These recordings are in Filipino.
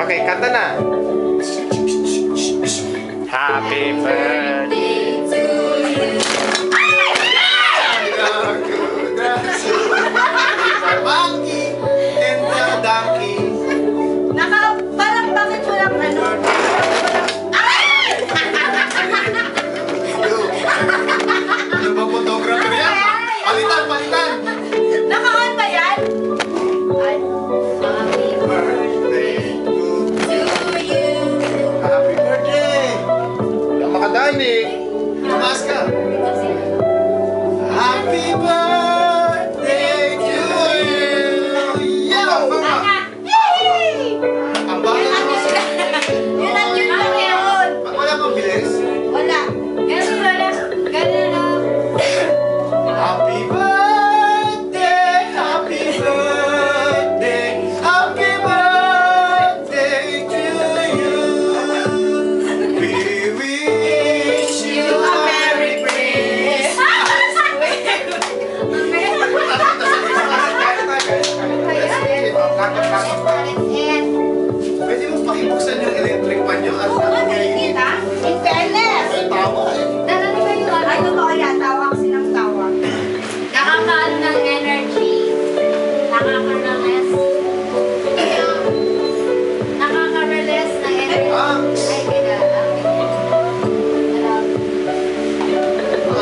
Okay, kanta na. Happy birthday to you. Monkey and the donkey. Parang bakit walang ano? Ano ba photographer yan? Palitan, palitan. Naka-on ba yan? Happy birthday to you. Happy birthday. Ang makadani. Tumaas ka. Happy birthday to you. Yan. Yay! Ang bagal mo siya. Yun ang yun lang yun. Wala kang bilis. Wala. Ganun lang. Ganun lang. Happy birthday, happy birthday, happy birthday to you. We wish you a Merry Christmas. Pwede mo pakibuksan yung electric pan nyo at Nakikita? In fairness. ay tawa eh. Nalala ba yung ay totoo yan. Tawa kasi ng tawa. Nakakaano ng energy. Nakaka-release. Nakaka-release ng energy. Ah, Ay, kaya.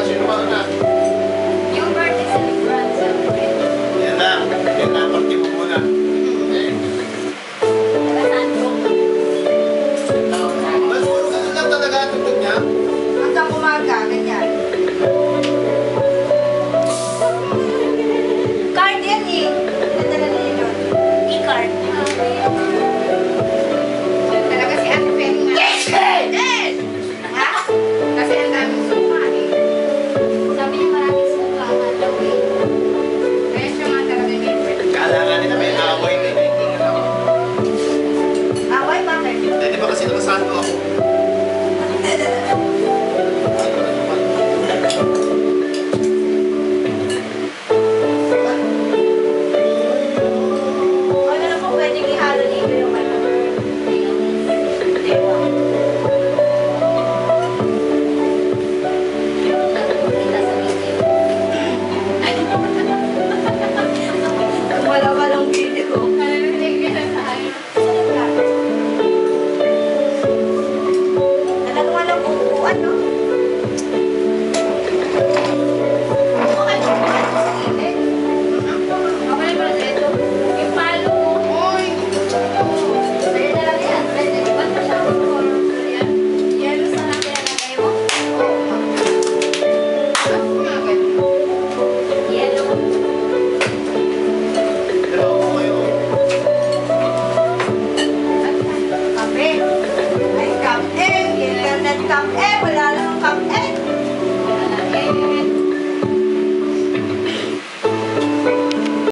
sino ba na? Yung birthday celebrant sa Yan na, party mo muna. Mas puro ka lang talaga tutog niya. Hanggang umaga, ganyan. Card yan eh. Nadala na yun. E-card. Talaga si Ate Penny nga. Yes! Ha? Kasi ang daming suka eh. Sabi niya maraming suka nga daw eh. Kaya siya nga talaga may birthday. Kailangan nila may away na hindi nga lang. Away, bakit? Di ba kasi nakasando ako? Ano na po pwedeng ihalo dito yung ano? Dewa. Wala-walang video. Talagang walang upuan, no? Okay, upuan sa gilid. Okay ba dito? Yung palo mo. Oy! Sa'yo na lang yan. Pwede. Ba't pa siya mag-color yan? Yellow sa lang pinalagay mo? Yellow. Pero ako kayo. Kape. Ay, kape. Internet kape.